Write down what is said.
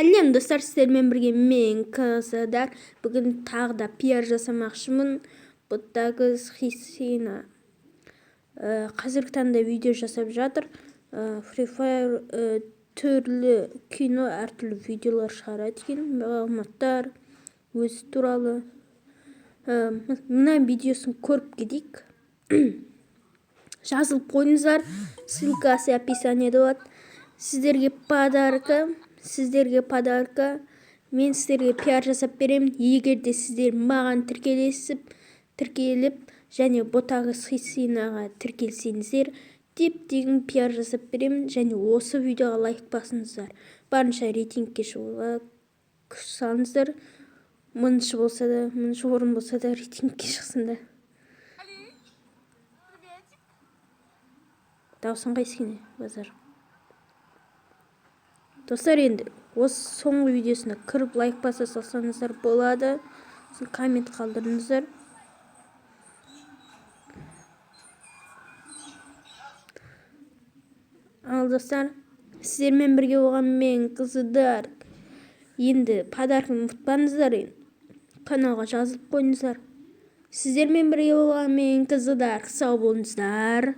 Сәлем достар, сіздермен бірге мен Казадар. Бүгін тағы да пиар жасамақшымын. Бұттағы Хисина қазіргі таңда видео жасап жатыр. Free Fire түрлі кино, әртүрлі видеолар шығарады екен. Мағлұматтар өзі туралы. Мына видеосын көріп кетейік. Жазылып қойыңыздар. Ссылкасы описаниеде болады. Сіздерге подарка. Мен сіздерге пиар жасап беремін. Егер де сіздер маған тіркеліп және ботағы Хисинаға тіркелсеңіздер, тегін пиар жасап беремін. Және осы видеоға лайк басыңыздар. Барынша рейтингке шығуға күш салыңыздар. 1000 орын болса да рейтингке шықсында. Даусын қайсыкене базар. Достар, енді осы соңғы видеосына кіріп лайк баса салсаңыздар болады. Коммент қалдырыңыздар. Ал достар, сіздермен бірге болған мен Казадар. Енді подарканы ұмытпаңыздар. Каналға жазылып қойыңыздар. Сіздермен бірге болған мен Казадар. Сау болыңыздар.